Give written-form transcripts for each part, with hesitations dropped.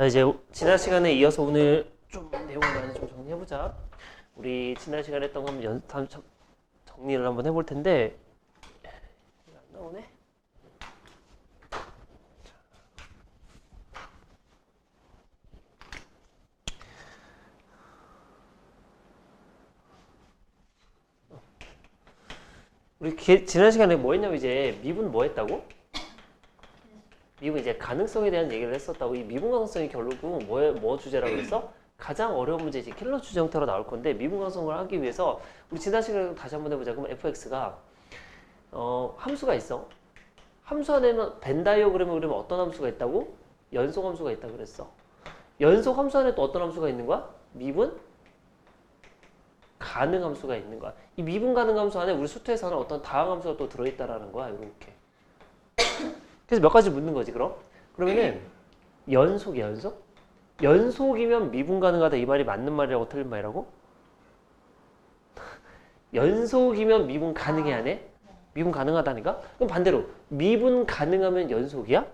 자, 이제 지난 시간에 이어서 오늘 좀 내용을 많이 좀 정리해보자. 우리 지난 시간에 했던 거 한번 정리를 한번 해볼 텐데 이거 안 나오네. 우리 지난 시간에 뭐 했냐면 이제 미분 뭐 했다고? 미분 이제 가능성에 대한 얘기를 했었다고. 이 미분 가능성이 결국 뭐 주제라고 그랬어? 가장 어려운 문제 이제 킬러 주제 형태로 나올 건데, 미분 가능성을 하기 위해서 우리 지난 시간에 다시 한번 해보자. 그럼 fx가 함수가 있어. 함수 안에는 벤 다이어그램을 그리면 어떤 함수가 있다고? 연속 함수가 있다고 그랬어. 연속 함수 안에 또 어떤 함수가 있는 거야? 미분 가능 함수가 있는 거야. 이 미분 가능 함수 안에 우리 수투에서는 어떤 다항 함수가 또 들어있다라는 거야. 이렇게. 그래서 몇 가지 묻는 거지, 그럼? 그러면은, 연속이야, 연속? 연속이면 미분 가능하다. 이 말이 맞는 말이라고 틀린 말이라고? 연속이면 미분 가능해, 안 해? 미분 가능하다니까? 그럼 반대로, 미분 가능하면 연속이야?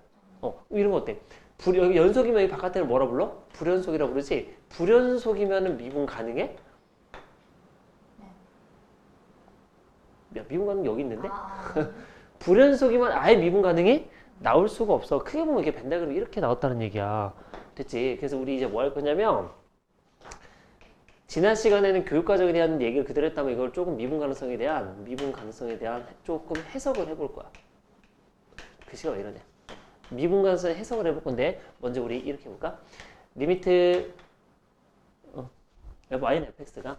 이런 거 어때? 연속이면 이 바깥에는 뭐라 불러? 불연속이라고 그러지? 불연속이면 미분 가능해? 야, 미분 가능 여기 있는데? 불연속이면 아예 미분 가능해? 나올 수가 없어. 크게 보면 이게 벤 다이어그램이 이렇게 나왔다는 얘기야. 됐지? 그래서 우리 이제 뭐 할 거냐면, 지난 시간에는 교육과정에 대한 얘기를 그대로 했다면 이걸 조금 미분 가능성에 대한 조금 해석을 해볼 거야. 글씨가 왜 이러냐. 미분 가능성에 해석을 해볼 건데, 먼저 우리 이렇게 해볼까? 리미트 y는 fx가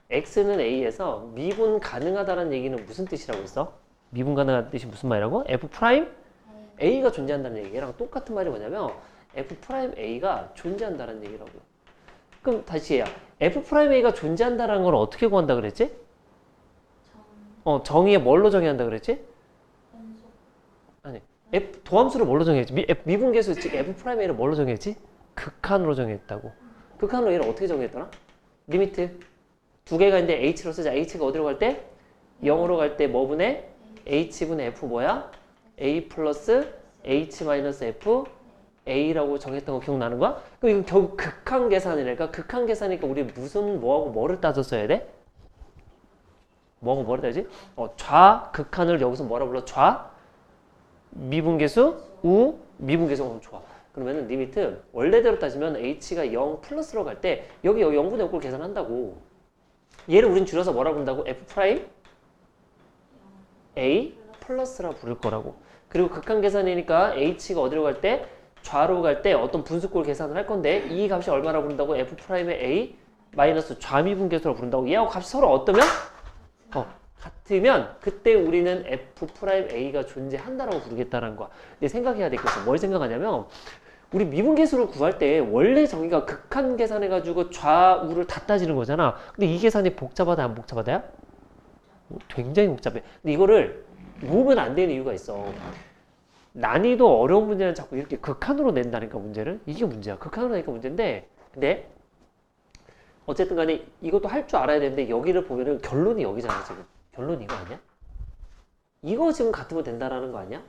x는 a에서 미분 가능하다는 얘기는 무슨 뜻이라고 했어? 미분 가능한 뜻이 무슨 말이라고? f 프라임 a가 존재한다는 얘기랑 똑같은 말이 뭐냐면 f 프라임 a가 존재한다는 얘기라고. 그럼 다시 해야. f 프라임 a가 존재한다는 걸 어떻게 구한다 그랬지? 정의에 뭘로 정의한다 그랬지? 아니, 도함수를 뭘로 정했지? 미분계수 즉 f 프라임 a를 뭘로 정했지? 극한으로 정했다고. 극한으로 얘를 어떻게 정했더라? 리미트 두 개가 있는데 h로 쓰자. h가 어디로 갈 때? 0으로 갈 때 뭐 분의? h분의 f 뭐야? a 플러스 h 마이너스 f a라고 정했던 거 기억나는 거야? 그럼 이거 결국 극한 계산이니까, 극한 계산이니까 우리 무슨 뭐하고 뭐를 따졌어야 돼? 뭐하고 뭐를 따지지? 좌극한을 여기서 뭐라 불러? 좌 미분계수 우 미분계수. 좋아. 그러면은 리미트 원래대로 따지면 h가 0 플러스로 갈 때 여기 0분의 5를 계산한다고. 얘를 우린 줄여서 뭐라 부른다고? f 프라임 a 플러스라 부를 거라고. 그리고 극한 계산이니까 h가 어디로 갈 때? 좌로 갈 때 어떤 분수꼴 계산을 할 건데 이 값이 얼마라 부른다고? f 프라임의 a 마이너스 좌미분계수라 부른다고. 얘하고 값이 서로 어떠면? 같으면 그때 우리는 f 프라임 a가 존재한다라고 부르겠다는 거야. 근데 생각해야 될 게 있어. 뭘 생각하냐면 우리 미분계수를 구할 때 원래 정의가 극한 계산해가지고 좌우를 다 따지는 거잖아. 근데 이 계산이 복잡하다 안 복잡하다야? 굉장히 복잡해. 근데 이거를 모으면 안 되는 이유가 있어. 난이도 어려운 문제는 자꾸 이렇게 극한으로 낸다니까, 문제를. 이게 문제야. 극한으로 내니까 문제인데, 근데 어쨌든 간에 이것도 할 줄 알아야 되는데 여기를 보면은 결론이 여기잖아. 지금 결론이 이거 아니야? 이거 지금 같으면 된다라는 거 아니야?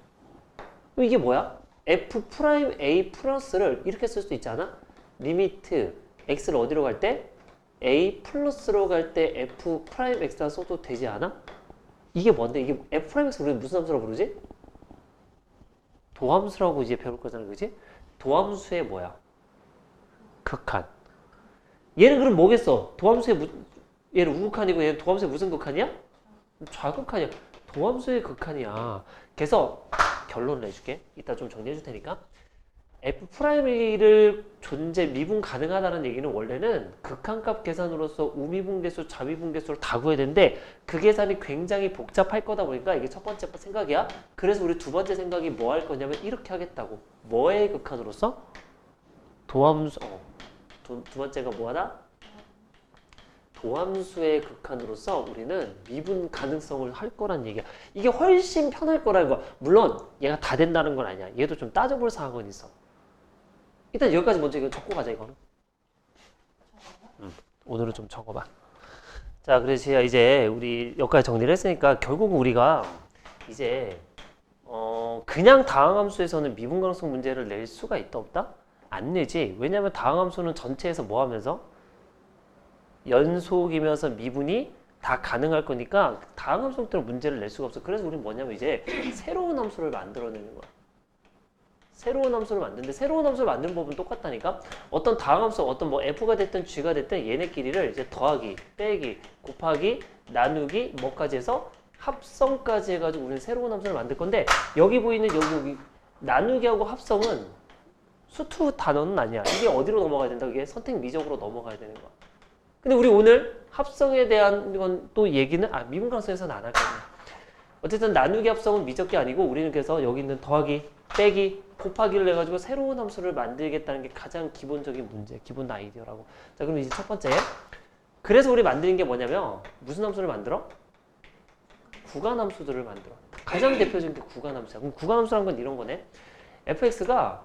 그럼 이게 뭐야? f 프라임 a 플러스를 이렇게 쓸 수도 있잖아. 리미트 x를 어디로 갈 때? a 플러스로 갈 때 f 프라임 x라 써도 되지 않아? 이게 뭔데? 이게 f 프라임 x 우리는 무슨 함수라고 부르지? 도함수라고 이제 배울 거잖아, 그지? 도함수의 뭐야? 극한. 얘는 그럼 뭐겠어? 도함수의 얘는 우극한이고 얘는 도함수의 무슨 극한이야? 좌극한이야. 도함수의 극한이야. 그래서 결론을 내줄게. 이따 좀 정리해 줄 테니까. f 프라임을 미분 가능하다는 얘기는 원래는 극한값 계산으로서 우미분계수, 좌미분계수를 다 구해야 되는데 그 계산이 굉장히 복잡할 거다 보니까 이게 첫 번째 생각이야. 그래서 우리 두 번째 생각이 뭐 할 거냐면 이렇게 하겠다고. 뭐의 극한으로서? 도함수. 두 번째가 뭐하다? 도함수의 극한으로서 우리는 미분 가능성을 할 거란 얘기야. 이게 훨씬 편할 거라는 거야. 물론 얘가 다 된다는 건 아니야. 얘도 좀 따져볼 사항은 있어. 일단 여기까지 먼저 이거 적고 가자, 이거는. 오늘은 좀 적어봐. 자, 그래서 이제 우리 여기까지 정리를 했으니까 결국 우리가 이제 그냥 다항함수에서는 미분 가능성 문제를 낼 수가 있다 없다? 안 내지. 왜냐면 다항함수는 전체에서 뭐 하면서 연속이면서 미분이 다 가능할 거니까 다항함수 때는 문제를 낼 수가 없어. 그래서 우리는 뭐냐면 이제 새로운 함수를 만들어내는 거야. 새로운 함수를 만드는데 새로운 함수를 만드는 법은 똑같다니까. 어떤 다항함수, 어떤 뭐 f가 됐든 g가 됐든 얘네끼리를 이제 더하기, 빼기, 곱하기, 나누기, 뭐까지 해서 합성까지 해가지고 우리는 새로운 함수를 만들 건데 여기 보이는 여기 나누기하고 합성은 수투 단어는 아니야. 이게 어디로 넘어가야 된다? 이게 선택 미적으로 넘어가야 되는 거야. 근데 우리 오늘 합성에 대한 건 또 얘기는 미분 가능성에서는 안 할 거야. 어쨌든 나누기 합성은 미적이 아니고 우리는 그래서 여기 있는 더하기, 빼기, 곱하기를 해가지고 새로운 함수를 만들겠다는 게 가장 기본적인 문제, 기본 아이디어라고. 자, 그럼 이제 첫 번째. 그래서 우리 만드는 게 뭐냐면 무슨 함수를 만들어? 구간함수들을 만들어. 가장 대표적인 게 구간함수야. 그럼 구간함수란 건 이런 거네. fx가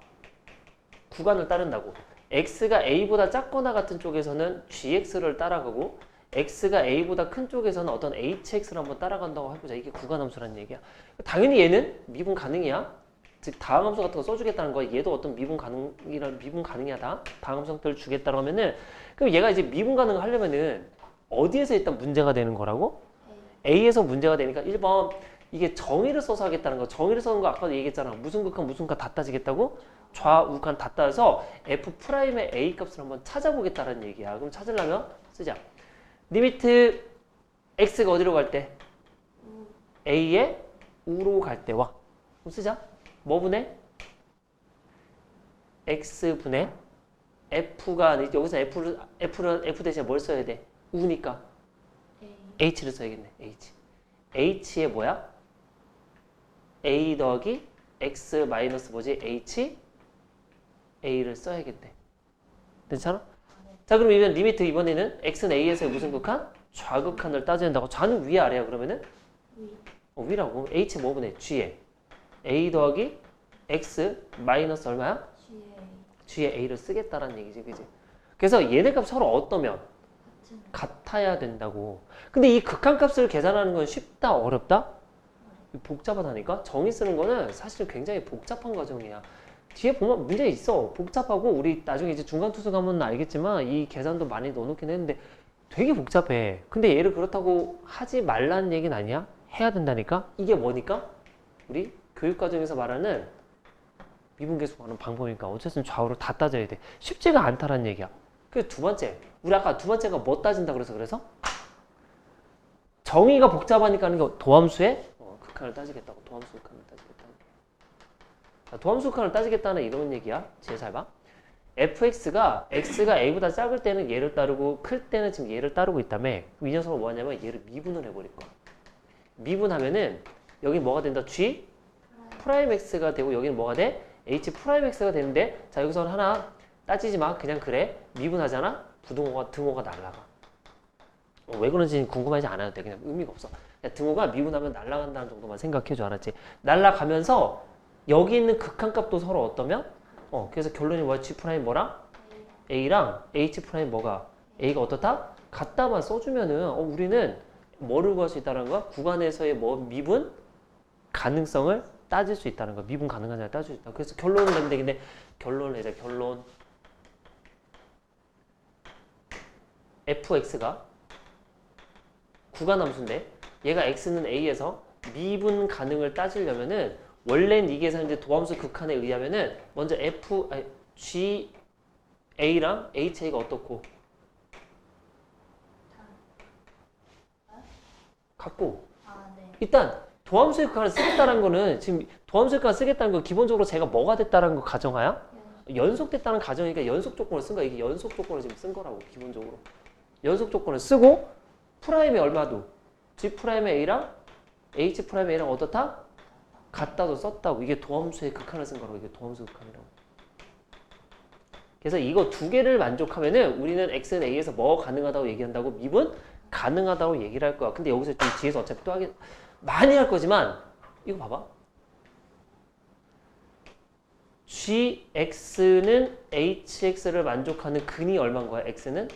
구간을 따른다고. x가 a보다 작거나 같은 쪽에서는 gx를 따라가고 x가 a보다 큰 쪽에서는 어떤 hx를 한번 따라간다고 해보자. 이게 구간함수라는 얘기야. 당연히 얘는 미분 가능이야. 즉 다항함수 같은 거 써주겠다는 거야. 얘도 어떤 미분 가능이하다. 다항함수 형태를 주겠다고 하면은 그럼 얘가 이제 미분 가능을 하려면은 어디에서 일단 문제가 되는 거라고? A에서 문제가 되니까 1번 이게 정의를 써서 하겠다는 거. 정의를 써는 거 아까도 얘기했잖아. 무슨 극한 무슨 극한 다 따지겠다고? 좌우극한 다 따져서 F'의 A 값을 한번 찾아보겠다는 얘기야. 그럼 찾으려면 쓰자. 리미트 X가 어디로 갈 때? A의 우로 갈 때와. 그럼 쓰자. 뭐 분의? X분의 F가 아니지. 여기서 F 대신에 뭘 써야 돼? 우니까 H를 써야겠네. H의 뭐야? A 더하기 X 마이너스 뭐지? A를 써야겠네. 괜찮아? 자, 그럼 이번 리미트 이번에는 X는 A에서의 무슨 극한? 좌극한을 따져야 된다고. 좌는 위 아래야 그러면은? 위라고. H 뭐 분의? G에 A 더하기 X 마이너스 얼마야? G에 A를 쓰겠다라는 얘기지. 그지? 그래서 얘네 값 서로 어떠면? 같아야 된다고. 근데 이 극한값을 계산하는 건 쉽다 어렵다? 복잡하다니까? 정의 쓰는 거는 사실 굉장히 복잡한 과정이야. 뒤에 보면 문제 있어. 복잡하고 우리 나중에 이제 중간투수 가면 알겠지만 이 계산도 많이 넣어놓긴 했는데 되게 복잡해. 근데 얘를 그렇다고 하지 말라는 얘기는 아니야. 해야 된다니까? 이게 뭐니까? 우리 교육과정에서 말하는 미분계수 구하는 방법이니까 어쨌든 좌우를 다 따져야 돼. 쉽지가 않다라는 얘기야. 그 두 번째, 우리 아까 두 번째가 뭐 따진다 그래서 정의가 복잡하니까 하는 게 도함수의 극한을 따지겠다고. 도함수 극한을 따지겠다. 자, 도함수 극한을 따지겠다는 이런 얘기야. 제일 잘 봐. fx가 x가 a보다 작을 때는 얘를 따르고 클 때는 지금 얘를 따르고 있다며. 이 녀석은 뭐 하냐면 얘를 미분을 해버릴 거야. 미분하면은 여기 뭐가 된다? g 프라임 x가 되고 여기는 뭐가 돼? h 프라임 x가 되는데 자 여기서는 하나 따지지 마. 그냥 그래. 미분하잖아. 등호가 날아가. 왜 그런지 궁금하지 않아도 돼. 그냥 의미가 없어. 등호가 미분하면 날아간다는 정도만 생각해줘. 알았지? 날아가면서 여기 있는 극한값도 서로 어떠면? 그래서 결론이 뭐야? G 프라임 뭐랑? A랑 H 프라임 뭐가? A가 어떻다? 같다만 써주면은 우리는 뭐를 구할 수 있다는 거야? 구간에서의 뭐 미분 가능성을 따질 수 있다는 거야. 미분 가능하냐 따질 수 있다. 그래서 결론을 내면 되겠네. 결론을 내자. 결론. fx가 구간함수인데 얘가 x는 a에서 미분 가능을 따지려면은 원래는 이 계산인데 도함수 극한에 의하면은 먼저 g a랑 ha가 어떻고 같고 일단 도함수의 극한을 쓰겠다는 거는 지금 도함수의 극한을 쓰겠다는 건 기본적으로 제가 뭐가 됐다는 거 가정하야? 연속됐다는 가정이니까 연속 조건을 쓴 거야. 이게 연속 조건을 지금 쓴 거라고 기본적으로. 연속 조건을 쓰고 프라임이 얼마도 G 프라임의 A랑 H 프라임의 A랑 어떻다? 같다도 썼다고. 이게 도함수의 극한을 쓴 거라고. 이게 도함수 극한이라고. 그래서 이거 두 개를 만족하면은 우리는 X는 A에서 뭐 가능하다고 얘기한다고? 미분 가능하다고 얘기를 할 거야. 근데 여기서 좀 뒤에서 어차피 또 많이 할 거지만 이거 봐봐. gx는 hx를 만족하는 근이 얼마인 거야? x는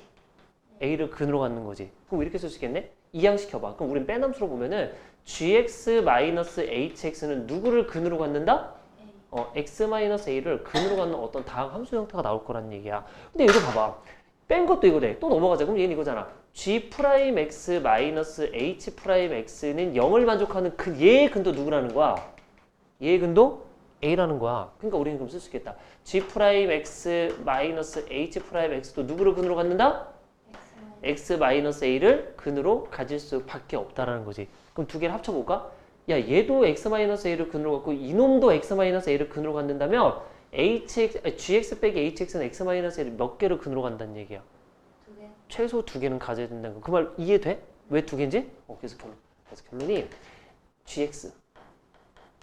a를 근으로 갖는 거지. 그럼 이렇게 쓸 수 있겠네? 이항시켜봐. 그럼 우린 빼남수로 보면은 gx-hx는 누구를 근으로 갖는다? x-a를 근으로 갖는 어떤 다항 함수 형태가 나올 거란 얘기야. 근데 이거 봐봐. 뺀 것도 이거네. 또 넘어가자. 그럼 얘는 이거잖아. g'(x-h'x는 0을 만족하는 얘의 근도 누구라는 거야? 얘의 근도 a라는 거야. 그러니까 우리는 그럼 쓸 수 있겠다. g'(x-h'x도 누구를 근으로 갖는다? x-a를 근으로 가질 수밖에 없다라는 거지. 그럼 두 개를 합쳐볼까? 야, 얘도 x-a를 근으로 갖고 이놈도 x-a를 근으로 갖는다면 gx-hx는 x-a를 몇 개를 근으로 간다는 얘기야? 두 개. 최소 두 개는 가져야 된다는 거. 그 말 이해돼? 왜 두 개인지? 그래서 결론이 gx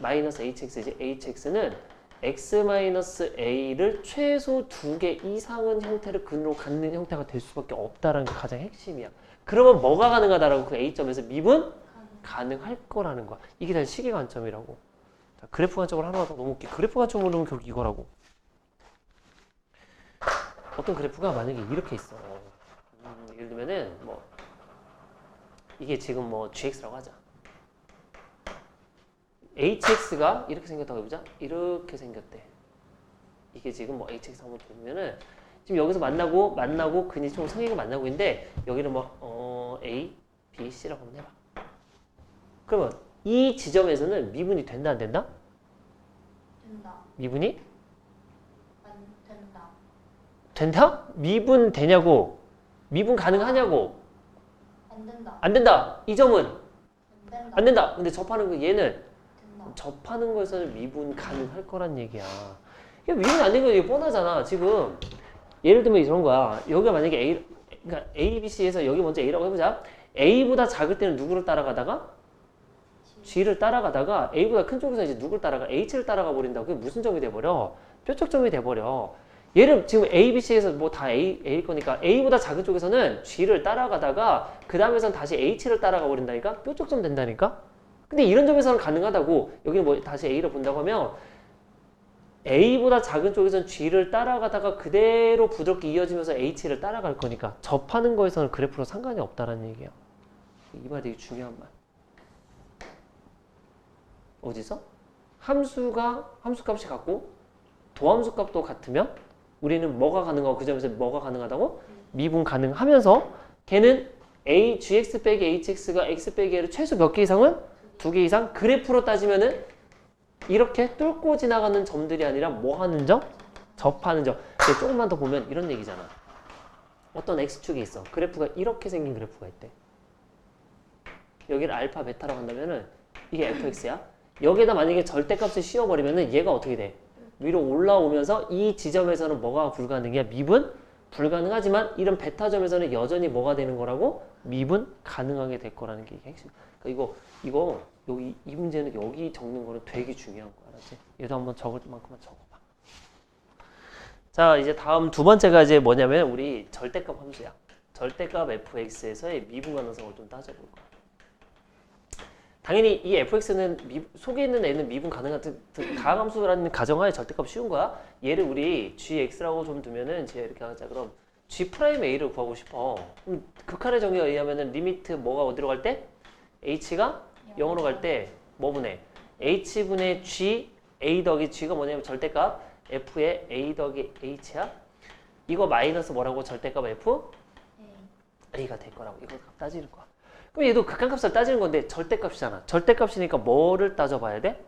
hx이지. hx는 x-a를 최소 두 개 이상은 형태를 근으로 갖는 형태가 될 수밖에 없다라는 게 가장 핵심이야. 그러면 뭐가 가능하다라고 그 a점에서 미분? 가능할 거라는 거야. 이게 다 시계 관점이라고. 자, 그래프 관점으로 하나 더 넘어올게. 그래프 관점으로 보면 결국 이거라고. 어떤 그래프가 만약에 이렇게 있어. 예를 들면은 뭐 이게 지금 뭐 gx라고 하자. hx가 이렇게 생겼다고 해보자. 이렇게 생겼대. 이게 지금 뭐 hx 한번 보면은 지금 여기서 만나고 근이 좀 성의가 만나고 있는데 여기는 뭐 a, b, c라고 한번 해봐. 그러면 이 지점에서는 미분이 된다 안 된다? 된다. 미분이? 안 된다. 된다? 미분 되냐고? 미분 가능하냐고? 안 된다. 안 된다. 이 점은? 안 된다. 안 된다. 근데 접하는 거 얘는? 된다. 접하는 거에서는 미분 가능할 거란 얘기야. 이게 미분 안 되는 거 이게 뻔하잖아. 지금 예를 들면 이런 거야. 여기가 만약에 A, 그러니까 A, B, C에서 여기 먼저 A라고 해보자. A보다 작을 때는 누구를 따라가다가? G를 따라가다가 A보다 큰 쪽에서 이제 누구를 따라가? H를 따라가 버린다. 그게 무슨 점이 돼버려? 뾰족점이 돼버려. 얘를 지금 A, B, C에서 뭐 다 A일 거니까 A보다 작은 쪽에서는 G를 따라가다가 그 다음에선 다시 H를 따라가 버린다니까? 뾰족점 된다니까? 근데 이런 점에서는 가능하다고. 여기는 뭐 다시 A를 본다고 하면 A보다 작은 쪽에서는 G를 따라가다가 그대로 부드럽게 이어지면서 H를 따라갈 거니까 접하는 거에서는 그래프로 상관이 없다라는 얘기야. 이 말 되게 중요한 말. 어디서? 함수값이 같고 도함수 값도 같으면 우리는 뭐가 가능하고 그 점에서 뭐가 가능하다고? 미분 가능하면서 걔는 gx 빼기 hx가 x 빼기 a를 최소 몇 개 이상은? 두 개 이상? 그래프로 따지면은 이렇게 뚫고 지나가는 점들이 아니라 뭐 하는 점? 접하는 점. 조금만 더 보면 이런 얘기잖아. 어떤 x축이 있어. 그래프가 이렇게 생긴 그래프가 있대. 여기를 알파, 베타라고 한다면은 이게 fx야. 여기에다 만약에 절대값을 씌워버리면은 얘가 어떻게 돼? 위로 올라오면서 이 지점에서는 뭐가 불가능이야? 미분? 불가능하지만 이런 베타점에서는 여전히 뭐가 되는 거라고? 미분 가능하게 될 거라는 게 핵심. 그러니까 이거 여기 이 문제는 여기 적는 거는 되게 중요한 거야. 알았지? 얘도 한번 적을 만큼만 적어봐. 자, 이제 다음 두 번째가 이제 뭐냐면 우리 절대값 함수야. 절대값 fx에서의 미분 가능성을 좀 따져볼 거야. 당연히 이 fx는 속에 있는 애는 미분 가능한 다항함수라는 가정하에 절대값 쉬운 거야. 얘를 우리 gx라고 좀 두면은 이제 이렇게 하자. 그럼 g'(a를 구하고 싶어. 그럼 극한의 정의에 의하면은 리미트 뭐가 어디로 갈 때? h가 0으로 갈 때 뭐 분해? h분의 g a 더하기 g가 뭐냐면 절대값 f의 a 더하기 h야. 이거 마이너스 뭐라고? 절대값 f a가 될 거라고. 이거 따지는 거야. 그럼 얘도 극한값을 따지는 건데 절대값이잖아. 절대값이니까 뭐를 따져봐야 돼?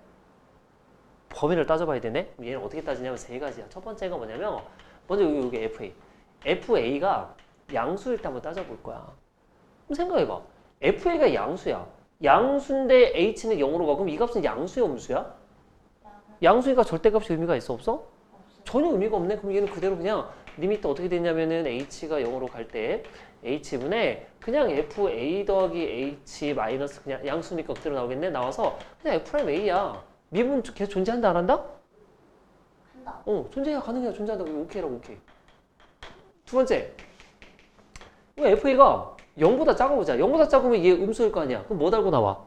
범위를 따져봐야 되네. 그럼 얘는 어떻게 따지냐면 세 가지야. 첫 번째가 뭐냐면 먼저 여기 FA. FA가 양수일 때 한번 따져볼 거야. 그럼 생각해봐. FA가 양수야. 양수인데 H는 0으로 가. 그럼 이 값은 양수야, 음수야? 양수니까 절대값이 의미가 있어, 없어? 전혀 의미가 없네. 그럼 얘는 그대로 그냥 리미트 어떻게 되냐면은 H가 0으로 갈 때 H분의 그냥 FA 더하기 H 마이너스 그냥 양수니까 그대로 나오겠네. 나와서 그냥 F'A야. 미분 계속 존재한다 안 한다? 한다. 존재가 가능해요. 존재한다. 그럼 오케이라고 오케이. 두 번째. 이거 FA가 0보다 작아보자. 0보다 작으면 얘 음수일 거 아니야. 그럼 뭐 달고 나와?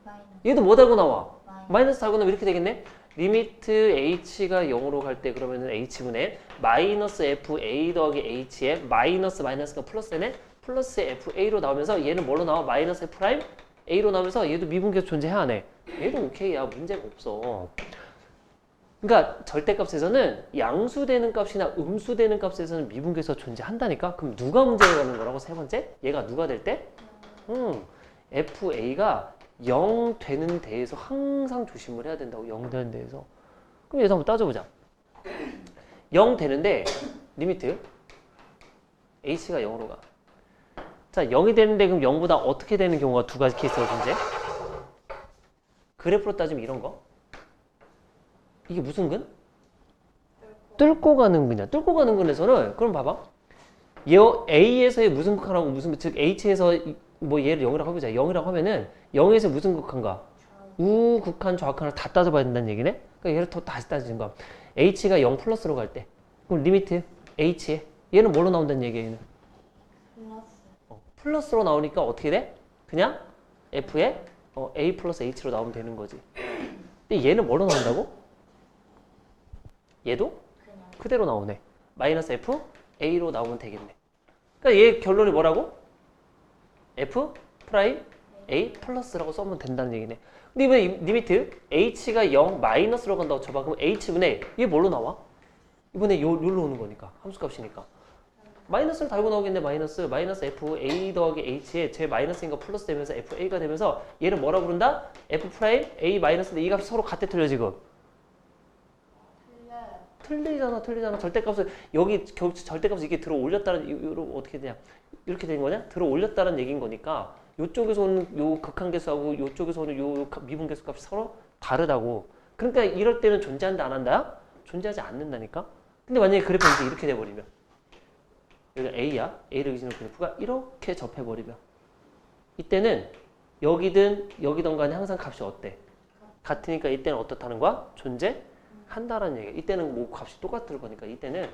마이너스. 얘도 뭐 달고 나와? 마이너스. 마이너스 달고 나면 이렇게 되겠네. 리미트 h가 0으로 갈 때 그러면은 h분의 마이너스 fa 더하기 h에 마이너스가 플러스네. 플러스 fa로 나오면서 얘는 뭘로 나와? 마이너스 f 프라임 A로 나오면서 얘도 미분계수 존재해 안 해? 얘도 오케이야. 문제가 없어. 그러니까 절대값에서는 양수되는 값이나 음수되는 값에서는 미분계수가 존재한다니까? 그럼 누가 문제가 가는 거라고? 세 번째? 얘가 누가 될 때? FA가 0 되는 데에서 항상 조심을 해야 된다고. 0 되는 데에서. 그럼 얘도 한번 따져보자. 0 되는데 리미트 H가 0으로 가. 자, 0이 되는데 그럼 0보다 어떻게 되는 경우가 두 가지 케이스가 존재? 그래프로 따지면 이런 거. 이게 무슨 근? 뚫고 가는 근이야. 뚫고 가는 근에서는 그럼 봐봐. 얘 A에서의 무슨 극한하고 무슨 즉 H에서 뭐 얘를 0이라고 해보자. 0이라고 하면은 0에서 무슨 극한가? 우극한 좌극한을 다 따져봐야 된다는 얘기네. 그러니까 얘를 더 다시 따지는 거야. H가 0 플러스로 갈 때 그럼 리미트 H에 얘는 뭘로 나온다는 얘기야. 얘는 플러스. 플러스로 나오니까 어떻게 돼? 그냥 F에 A 플러스 H로 나오면 되는 거지. 근데 얘는 뭘로 나온다고? 얘도 그냥. 그대로 나오네. 마이너스 F A로 나오면 되겠네. 그러니까 얘 결론이 뭐라고? F 프라임 A 플러스라고 써면 된다는 얘기네. 근데 이번에 리미트 H가 0 마이너스로 간다고 쳐봐. 그럼 H분의 얘 뭘로 나와? 이번에 요로 오는 거니까 함수값이니까 마이너스를 달고 나오겠네. 마이너스 F A 더하기 H에 제 마이너스인가 플러스 되면서 F A가 되면서 얘를 뭐라 부른다? F 프라임 A 마이너스인데 이 값이 서로 같아 틀려 지금? 틀려요. 틀리잖아. 절대값을 여기 절대값을 이게 들어 올렸다는 이거 어떻게 되냐? 이렇게 된 거냐? 들어 올렸다는 얘기인 거니까 요쪽에서 오는 요 극한계수하고 요쪽에서 오는 요 미분계수 값이 서로 다르다고. 그러니까 이럴 때는 존재한다 안 한다? 존재하지 않는다니까. 근데 만약에 그래프가 이제 이렇게 돼버리면 여기가 A야. A를 기준으로 그래프가 이렇게 접해버리면 이때는 여기든 간에 항상 값이 어때? 같으니까 이때는 어떻다는 거야? 존재한다라는 얘기야. 이때는 뭐 값이 똑같을 거니까 이때는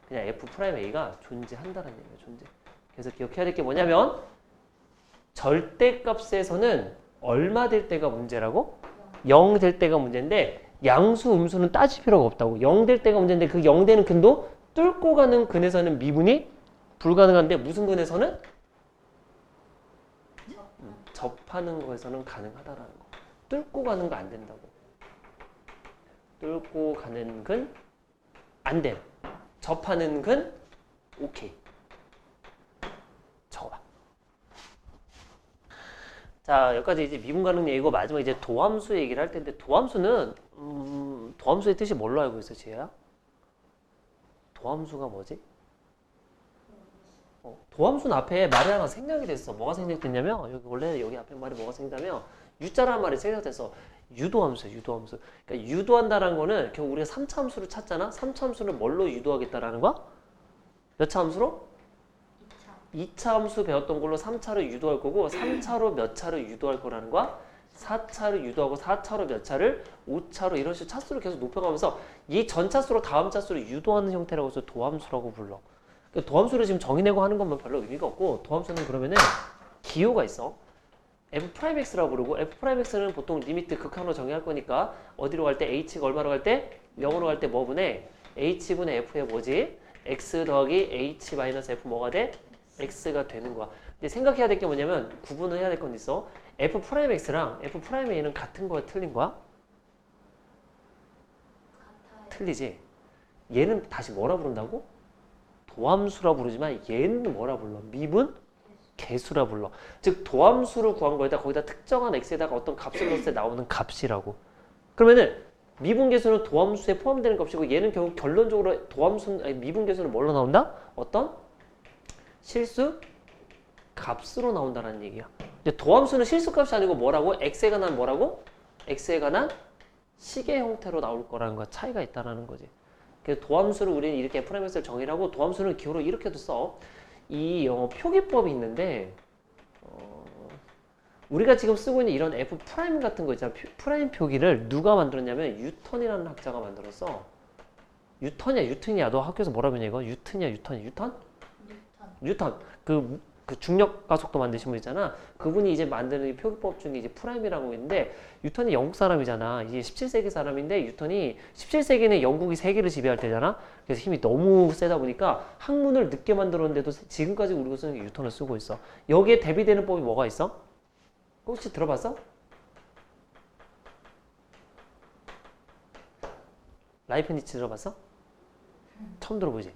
그냥 F 프라임 A가 존재한다라는 얘기야. 존재. 그래서 기억해야 될 게 뭐냐면 절대값에서는 얼마 될 때가 문제라고? 0 될 때가 문제인데 양수 음수는 따질 필요가 없다고. 0 될 때가 문제인데 그 0 되는 근도 뚫고 가는 근에서는 미분이 불가능한데 무슨 근에서는? 접하는 거에서는 가능하다라는 거. 뚫고 가는 거 안 된다고. 뚫고 가는 근 안 돼. 접하는 근 오케이. 적어봐. 자, 여기까지 이제 미분 가능 얘기고 마지막 이제 도함수 얘기를 할 텐데 도함수는 도함수의 뜻이 뭘로 알고 있어, 지혜야? 도함수가 뭐지? 도함수는 앞에 말이 하나 생략이 됐어. 뭐가 생략됐냐면 여기 원래 여기 앞에 말이 뭐가 생략되면 유자라는 말이 생략됐어. 유도함수야, 유도함수. 그러니까 유도한다라는 거는 결국 우리가 3차 함수를 찾잖아. 3차 함수를 뭘로 유도하겠다라는 거야? 몇 차 함수로? 2차 함수 배웠던 걸로 3차로 유도할 거고 3차로 몇 차를 유도할 거라는 거야? 4차를 유도하고 4차로 몇 차를 5차로 이런 식으로 차수를 계속 높여가면서 이 전 차수로 다음 차수를 유도하는 형태라고 해서 도함수라고 불러. 그러니까 도함수를 지금 정의내고 하는 것만 별로 의미가 없고 도함수는 그러면은 기호가 있어. F'X라고 부르고 F'X는 보통 리미트 극한으로 정의할 거니까 어디로 갈 때 H가 얼마로 갈 때? 0으로 갈 때 뭐 분해? H분의 F의 뭐지? X 더하기 H 마이너스 F 뭐가 돼? X가 되는 거야. 근데 생각해야 될 게 뭐냐면 구분을 해야 될 건 있어. F'X랑 F'A는 같은 거야? 틀린 거야? 같아요. 틀리지? 얘는 다시 뭐라 부른다고? 도함수라 부르지만 얘는 뭐라 불러? 미분? 개수라 불러. 즉 도함수를 구한 거에다 거기다 특정한 x에다가 어떤 값을 넣었을 때 나오는 값이라고. 그러면은 미분계수는 도함수에 포함되는 값이고 얘는 결국 결론적으로 미분계수는 뭘로 나온다? 어떤 실수 값으로 나온다는 얘기야. 근데 도함수는 실수 값이 아니고 뭐라고? x에 관한 뭐라고? x에 관한 식의 형태로 나올 거라는 거야. 차이가 있다라는 거지. 그래서 도함수를 우리는 이렇게 F'X를 정의를 하고 도함수는 기호로 이렇게도 써. 이 영어 표기법이 있는데 우리가 지금 쓰고 있는 이런 F 프라임 같은 거 있잖아. 프라임 표기를 누가 만들었냐면 유턴이라는 학자가 만들었어. 유턴이야. 너 학교에서 뭐라 배웠냐 이거? 유턴? 뉴턴. 그 중력 가속도 만드신 분 있잖아. 그분이 이제 만드는 이 표기법 중에 이제 프라임이라고 있는데 유턴이 영국 사람이잖아. 이게 17세기 사람인데 유턴이 17세기는 영국이 세계를 지배할 때잖아. 그래서 힘이 너무 세다 보니까 학문을 늦게 만들었는데도 지금까지 우리가 쓰는 게 유턴을 쓰고 있어. 여기에 대비되는 법이 뭐가 있어? 혹시 들어봤어? 라이프니츠 들어봤어? 처음 들어보지?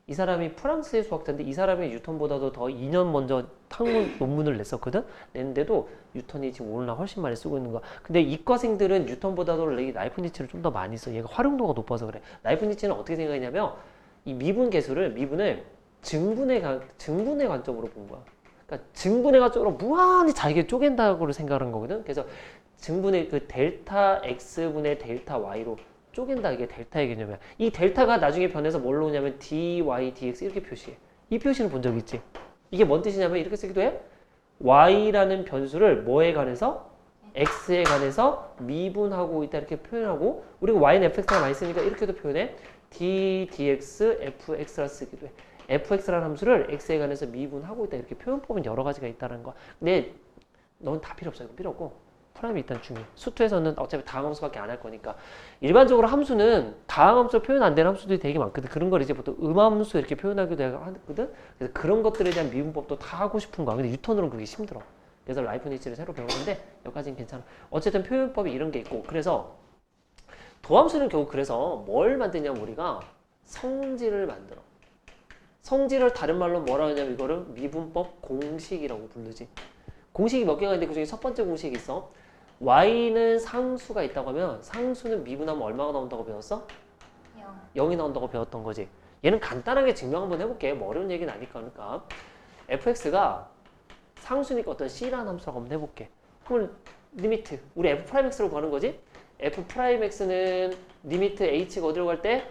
이 사람이 프랑스의 수학자인데 이 사람이 뉴턴보다도 더 2년 먼저 학문 논문을 냈었거든? 냈는데도 뉴턴이 지금 오늘날 훨씬 많이 쓰고 있는 거야. 근데 이과생들은 뉴턴보다도 라이프니츠를 좀 더 많이 써. 얘가 활용도가 높아서 그래. 라이프니츠는 어떻게 생각했냐면 이 미분을 증분의 관점으로 본 거야. 그러니까 증분의 관점으로 무한히 잘게 쪼갠다고 생각한 거거든. 그래서 증분의 그 델타 x분의 델타 y로 쪼갠다. 이게 델타의 개념이야. 이 델타가 나중에 변해서 뭘로 오냐면 dy, dx 이렇게 표시해. 이 표시는 본 적 있지? 이게 뭔 뜻이냐면 이렇게 쓰기도 해. y라는 변수를 뭐에 관해서? x에 관해서 미분하고 있다 이렇게 표현하고 우리가 y는 fx가 많이 쓰니까 이렇게도 표현해. d, dx, fx라 쓰기도 해. fx라는 함수를 x에 관해서 미분하고 있다 이렇게 표현법은 여러 가지가 있다는 거야. 근데 넌 다 필요 없어. 이거 필요 없고 프라임이 일단 중요해. 수투에서는 어차피 다항함수밖에 안 할 거니까. 일반적으로 함수는 다항함수로 표현 안 되는 함수들이 되게 많거든. 그런 걸 이제 보통 음함수 이렇게 표현하기도 하거든. 그래서 그런 것들에 대한 미분법도 다 하고 싶은 거야. 근데 뉴턴으로는 그게 힘들어. 그래서 라이프니츠를 새로 배우는데 여기까지는 괜찮아. 어쨌든 표현법이 이런 게 있고 그래서 도함수는 결국 그래서 뭘 만드냐면 우리가 성질을 만들어. 성질을 다른 말로 뭐라 하냐면 이거를 미분법 공식이라고 부르지. 공식이 몇 개가 있는데 그중에 첫 번째 공식이 있어. y는 상수가 있다고 하면 상수는 미분하면 얼마가 나온다고 배웠어? 0이 나온다고 배웠던 거지. 얘는 간단하게 증명 한번 해볼게. 뭐 어려운 얘기는 아니까. 그러니까 fx가 상수니까 어떤 c라는 함수라고 한번 해볼게. 그러면 리미트 우리 f'x로 구하는 거지. f'x는 리미트 h가 어디로 갈 때?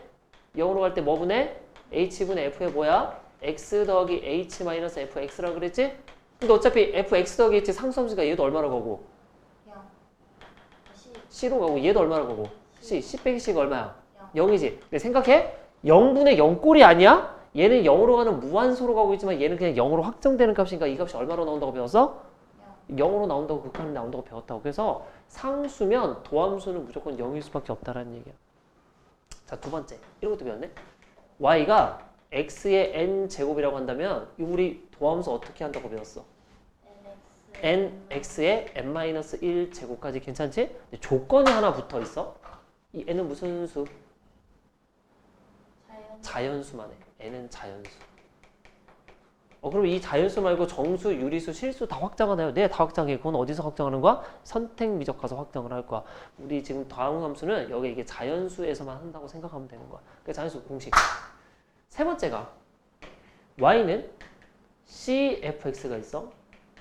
0으로 갈 때 뭐 분해? h분의 f의 뭐야? x 더하기 h 마이너스 fx라고 그랬지? 근데 어차피 fx 더하기 h 상수함수가 얘도 얼마로 가고? c로 가고 얘도 얼마로 가고? c 빼기 c가 얼마야? 0이지. 근데 생각해? 0분의 0꼴이 아니야? 얘는 0으로 가는 무한소로 가고 있지만 얘는 그냥 0으로 확정되는 값이니까 이 값이 얼마로 나온다고 배웠어? 0으로 나온다고 극한이 나온다고 배웠다고. 그래서 상수면 도함수는 무조건 0일 수밖에 없다라는 얘기야. 자, 두 번째. 이런 것도 배웠네. y가 x의 n제곱이라고 한다면 우리 도함수 어떻게 한다고 배웠어? nx의 n-1제곱까지 괜찮지? 근데 조건이 하나 붙어 있어. 이 n은 무슨 수? 자연수만 해. n은 자연수. 그럼 이 자연수 말고 정수, 유리수, 실수 다 확장하나요? 네, 다 확장해. 그건 어디서 확장하는 거야? 선택 미적 가서 확장을 할 거야. 우리 지금 다항함수는 여기 이게 자연수에서만 한다고 생각하면 되는 거야. 그러니까 자연수 공식. 세 번째가 y는 cfx가 있어.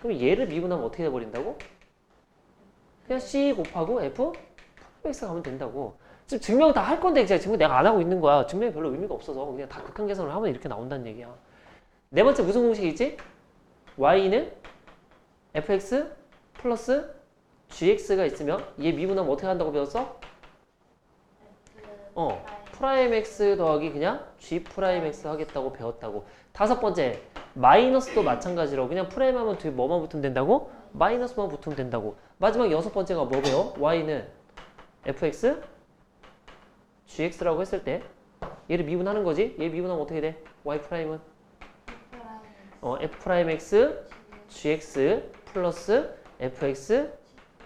그럼 얘를 미분하면 어떻게 돼버린다고? 그냥 c 곱하고 fx 가면 된다고. 지금 증명 다 할 건데 이제 증명 내가 안 하고 있는 거야. 증명이 별로 의미가 없어서 그냥 다 극한 계산을 하면 이렇게 나온다는 얘기야. 네 번째 무슨 공식이 있지? y는 fx 플러스 gx가 있으면 얘 미분하면 어떻게 한다고 배웠어? 프라임 x 더하기 그냥 g 프라임 x 하겠다고 배웠다고. 다섯 번째 마이너스도 마찬가지로 그냥 프라임 하면 뒤에 뭐만 붙으면 된다고? 마이너스만 붙으면 된다고. 마지막 여섯 번째가 뭐 배워? y는 fx gx라고 했을 때 얘를 미분하는 거지? 얘 미분하면 어떻게 돼? y 프라임은 f 프라임 x gx 플러스 fx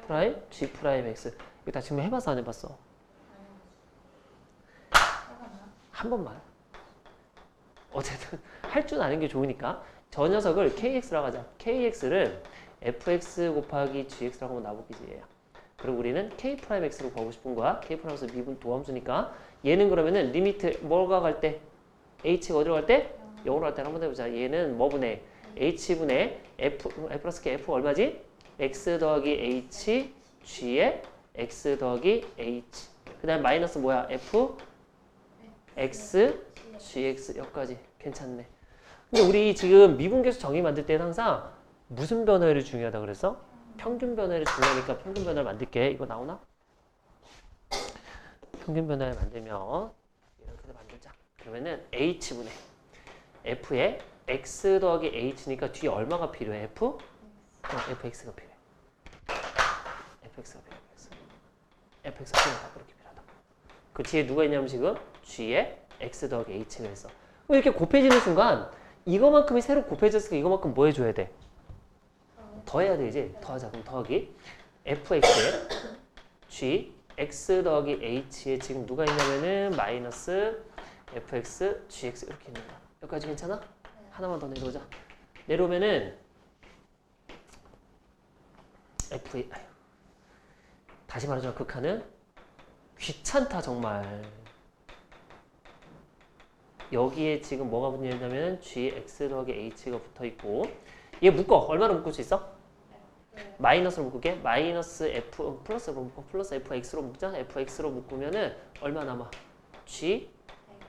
프라임 g 프라임 x. 이거 다 증명해봤어 안 해봤어? 한 번만. 어쨌든 할 줄 아는 게 좋으니까 저 녀석을 kx라고 하자. kx를 fx 곱하기 gx라고 하면 나보기지 얘야. 그리고 우리는 k 프라임 x로 구하고 싶은 거야. k 프라임 x 미분 도함수니까 얘는 그러면은 리미트 뭐가 갈 때? h가 어디로 갈 때? 0으로 갈 때 한번 해보자. 얘는 뭐 분의 h분의 f 플러스 k f 얼마지? x 더하기 h g에 x 더하기 h 그 다음에 마이너스 뭐야? f x gx 여기까지 괜찮네. 근데 우리 지금 미분계수 정의 만들 때는 항상 무슨 변화율이 중요하다 그랬어? 평균 변화율이 중요하니까 평균 변화를 만들게. 이거 나오나? 평균 변화를 만들면 이렇게 만들자. 그러면은 h분의 f에 x 더하기 h니까 뒤에 얼마가 필요해? fx가 필요해. fx가 필요해. fx가 필요하다. 그렇게 필요하다. 그 뒤에 누가 있냐면 지금 g에 x 더하기 h가 있어. 이렇게 곱해지는 순간 이거만큼이 새로 곱해졌으니까 이거만큼 뭐 해줘야 돼? 더해야 되지. 더하자. 그럼 더하기 fx에 g x 더하기 h에 지금 누가 있냐면은 마이너스 fx gx 이렇게 있는 거야. 여기까지 괜찮아? 하나만 더 내려오자. 내려오면은 다시 말하자면 극한은 귀찮다 정말. 여기에 지금 뭐가 붙냐면 gx 더하기 h가 붙어 있고 얘 묶어. 얼마나 묶을 수 있어? 마이너스로 묶을게. 마이너스 f 플러스로 묶어. 플러스 fx로 묶자. fx로 묶으면은 얼마 남아? g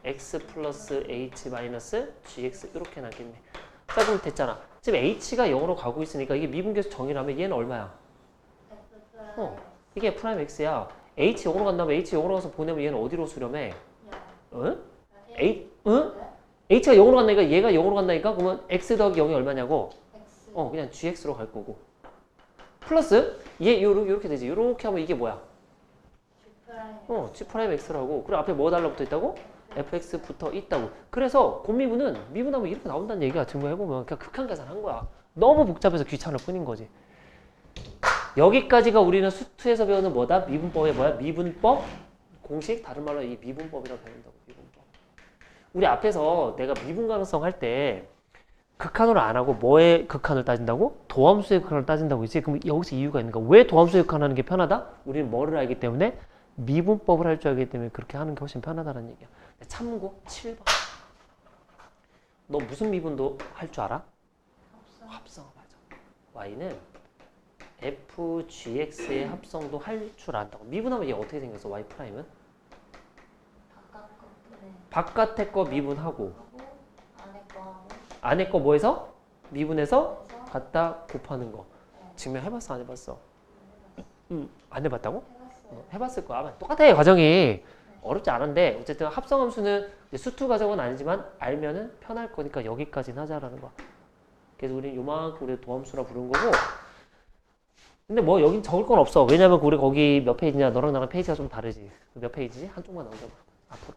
x 플러스 h 마이너스 gx 이렇게 나겠네. 자 그럼 됐잖아. 지금 h가 0으로 가고 있으니까 이게 미분계수 정의라면 얘는 얼마야? 이게 프라임 x야. h 0으로 간다면 h 0으로 가서 보내면 얘는 어디로 수렴해? 응? 응? h가 0으로 간다니까 얘가 0으로 간다니까 그러면 x 더하기 0이 얼마냐고? 그냥 gx로 갈 거고. 플러스 얘 요렇게 되지. 요렇게 하면 이게 뭐야? g 프라임 x라고. 그리고 앞에 뭐 달라붙어 있다고? fx 붙어 있다고. 그래서 곱미분은 미분하면 이렇게 나온다는 얘기야. 증명해보면 그냥 극한 계산한 거야. 너무 복잡해서 귀찮을 뿐인 거지. 여기까지가 우리는 수투에서 배우는 뭐다? 미분법의 뭐야? 미분법 공식. 다른 말로 이 미분법이라고 배운다고. 미분법. 우리 앞에서 내가 미분 가능성 할 때 극한으로 안 하고 뭐의 극한을 따진다고? 도함수의 극한을 따진다고 했지. 그럼 여기서 이유가 있는 거야. 왜 도함수의 극한 하는 게 편하다? 우리는 뭐를 알기 때문에 미분법을 할 줄 알기 때문에 그렇게 하는 게 훨씬 편하다는 얘기야. 참고 7번. 너 무슨 미분도 할 줄 알아? 합성. 맞아. y는 fgx의 합성도 할 줄 안다고. 미분하면 얘 어떻게 생겼어? y 프라임은? 바깥에 거 미분하고 안에 거 뭐해서? 미분해서 갖다 곱하는 거. 증명해봤어? 안 해봤어? 안 해봤다고? 해봤을 거야. 아마 똑같아 과정이. 어렵지 않은데 어쨌든 합성함수는 수투 과정은 아니지만 알면은 편할 거니까 여기까지는 하자라는 거야. 그래서 우리는 요만큼 우리 도함수라 부른 거고. 근데 뭐 여긴 적을 건 없어. 왜냐면 우리 거기 몇 페이지냐? 너랑 나랑 페이지가 좀 다르지. 몇 페이지지? 한쪽만 나오자. 앞으로.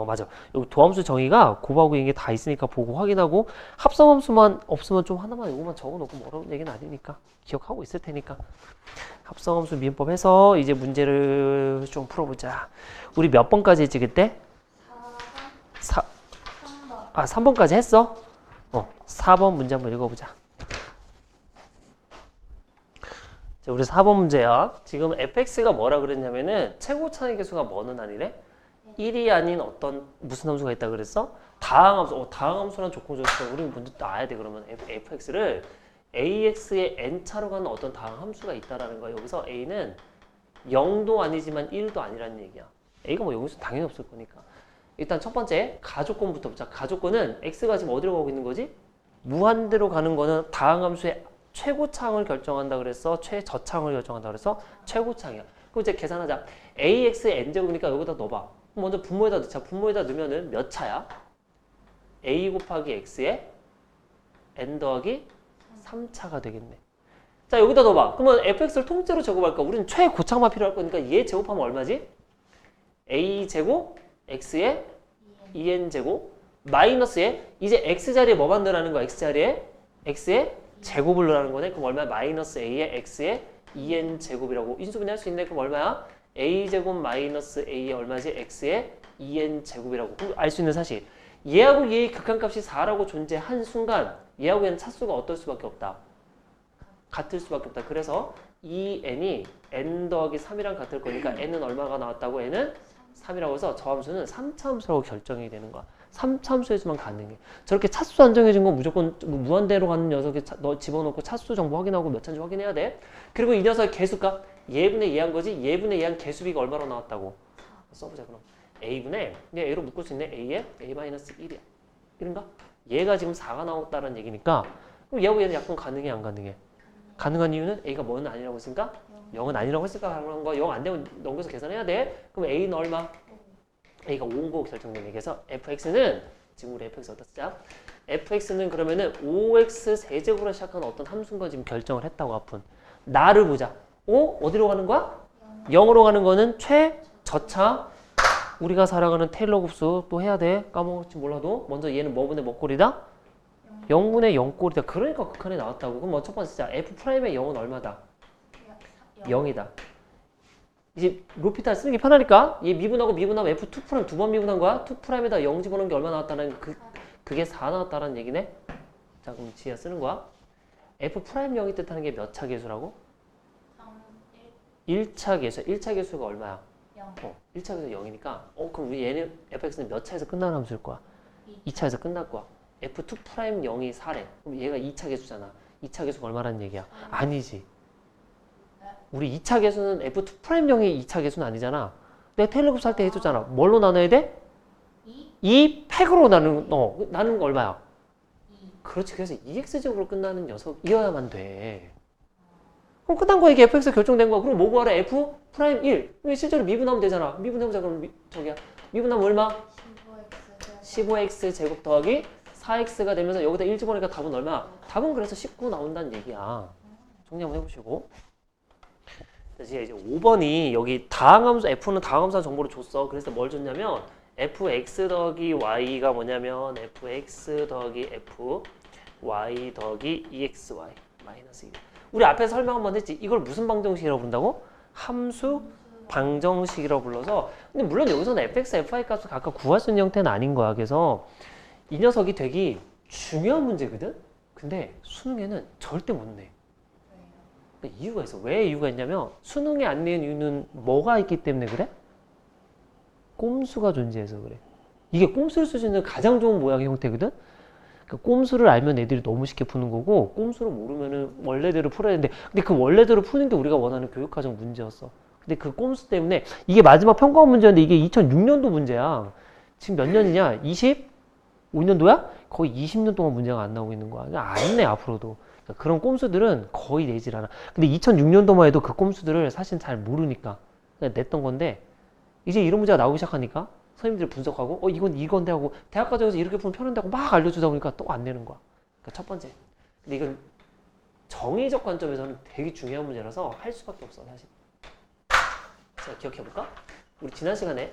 맞아. 여기 도함수 정의가 곱하고 이게 다 있으니까 보고 확인하고 합성함수만 없으면 좀 하나만 이거만 적어놓고 뭐 어려운 얘기는 아니니까 기억하고 있을 테니까 합성함수 미분법 해서 이제 문제를 좀 풀어보자. 우리 몇 번까지 했지 그때? 3번까지 했어? 4번 문제 한번 읽어보자. 자, 우리 4번 문제야. 지금 fx가 뭐라 그랬냐면은 최고 차이 계수가 뭐는 아니래? 1이 아닌 어떤 무슨 함수가 있다 그랬어? 다항함수. 다항함수란 조건 줬어. 우리 먼저 알아야 돼. 그러면 fx를 ax의 n차로 가는 어떤 다항함수가 있다라는 거야. 여기서 a는 0도 아니지만 1도 아니라는 얘기야. a가 뭐 0일 수 당연히 없을 거니까. 일단 첫 번째 가조건부터 보자. 가조건은 x가 지금 어디로 가고 있는 거지? 무한대로 가는 거는 다항함수의 최고차항을 결정한다 그랬어? 최저차항을 결정한다 그랬어? 최고차항이야. 그럼 이제 계산하자. ax의 n제곱이니까 여기다 넣어봐. 먼저 분모에다 넣자. 분모에다 넣으면은 몇 차야? a 곱하기 x에 n 더하기 3차가 되겠네. 자 여기다 넣어봐. 그러면 fx를 통째로 제곱할까? 우리는 최고차만 필요할 거니까 얘 제곱하면 얼마지? a 제곱 x에 2n 제곱 마이너스에 이제 x 자리에 뭐 만들라는 거야? x 자리에 x에 제곱을 넣으라는 거네. 그럼 얼마야? 마이너스 a에 x에 2n 제곱이라고 인수분해 할 수 있네. 그럼 얼마야? a 제곱 마이너스 a에 얼마지? x에 2n 제곱이라고. 그럼 알 수 있는 사실. 얘하고 얘의 극한값이 4라고 존재한 순간 얘하고 얘는 차수가 어떨 수밖에 없다. 같을 수밖에 없다. 그래서 이 n이 n 더하기 3이랑 같을 거니까 n은 얼마가 나왔다고? n은 3이라고 해서 저 함수는 3차 함수라고 결정이 되는 거야. 3차 함수에서만 가능해. 저렇게 차수 안 정해진 건 무조건 무한대로 가는 녀석에 너 집어넣고 차수 정보 확인하고 몇 차인지 확인해야 돼. 그리고 이 녀석의 개수값 예분의 예한 거지. 예분의 예한 개수비가 얼마로 나왔다고? 써보자 그럼. a분의 a로 묶을 수 있네. a에 a-1이야. 이런가? 얘가 지금 4가 나왔다는 얘기니까 그럼 얘하고 얘는 약분 가능해 안 가능해? 가능한 이유는 a가 뭐는 아니라고 했으니까 0은 아니라고 했으니까 그런 거 0 안 되면 넘겨서 계산해야 돼. 그럼 a는 얼마? a가 5인 거 결정되네. 그래서 fx는 지금 우리 fx 어디다 쓰자? fx는 그러면은 5x 세제곱으로 시작하는 어떤 함수인 거 지금 결정을 했다고 아픈. 나를 보자. 어디로 가는 거야? 0으로 가는 거는 최저차. 우리가 살아가는 테일러 곱수 또 해야 돼. 까먹을지 몰라도 먼저 얘는 뭐분의 먹거리다? 0분의 0꼴이다. 그러니까 극한에 나왔다고. 그럼 첫 번째 자 F'의 0은 얼마다? 0이다. 이제 로피탈 쓰는 게 편하니까 얘 미분하고 미분하면 F2' 두 번 미분한 거야. 2'에다 0 집어넣은 게 얼마 나왔다는 그게 4 나왔다는 얘기네. 자 그럼 지하 쓰는 거야. F'0이 뜻하는 게 몇 차 계수라고? 1차 계수. 1차 계수가 얼마야? 1차 계수 0이니까 그럼 우리 얘는 fx는 몇 차에서 끝나는 함수일 거야? 2차에서 끝날 거야. F2'0이 4래. 그럼 얘가 2차 계수잖아. 2차 계수가 얼마라는 얘기야? 아니지. 우리 2차 계수는 F2'0이 2차 계수는 아니잖아. 내가 테일러급 살 때 해줬잖아. 뭘로 나눠야 돼? 2 팩으로 나누는 거 얼마야? 그렇지. 그래서 EX적으로 끝나는 녀석이어야만 돼. 그럼 끝난 거야. 이게 fx가 결정된 거야. 그럼 뭐 구하라? F'1. 실제로 미분하면 되잖아. 미분해보자. 그럼 미분하면 얼마? 15x 제곱 더하기 4x가 되면서 여기다 1 집어넣으니까 답은 얼마? 답은 그래서 19 나온다는 얘기야. 정리 한번 해보시고. 이제 5번이 여기 다항함수 F는 다항함수 정보를 줬어. 그래서 뭘 줬냐면 fx 더하기 y가 뭐냐면 fx 더하기 f y 더하기 exy 마이너스 1. 우리 앞에서 설명 한번 했지. 이걸 무슨 방정식이라고 부른다고? 함수 방정식이라고 불러서. 근데 물론 여기서는 fx, fy 값을 각각 구할 수 있는 형태는 아닌 거야. 그래서 이 녀석이 되게 중요한 문제거든? 근데 수능에는 절대 못 내. 그러니까 이유가 있어. 왜 이유가 있냐면 수능에 안 내는 이유는 뭐가 있기 때문에 그래? 꼼수가 존재해서 그래. 이게 꼼수를 쓸 수 있는 가장 좋은 모양의 형태거든? 그러니까 꼼수를 알면 애들이 너무 쉽게 푸는 거고 꼼수를 모르면은 원래대로 풀어야 되는데 근데 그 원래대로 푸는 게 우리가 원하는 교육과정 문제였어. 근데 그 꼼수 때문에 이게 마지막 평가원 문제였는데 이게 2006년도 문제야. 지금 몇 년이냐? 25년도야? 거의 20년 동안 문제가 안 나오고 있는 거야. 그러니까 안 내 앞으로도. 그러니까 그런 꼼수들은 거의 내질 않아. 근데 2006년도만 해도 그 꼼수들을 사실 잘 모르니까 그냥 냈던 건데 이제 이런 문제가 나오기 시작하니까 선생님들이 분석하고 이건 이건데 하고 대학 과정에서 이렇게 풀면 편한데 하고 막 알려주다 보니까 또 안 내는 거야. 그러니까 첫 번째. 근데 이건 정의적 관점에서는 되게 중요한 문제라서 할 수밖에 없어 사실. 자 기억해볼까? 우리 지난 시간에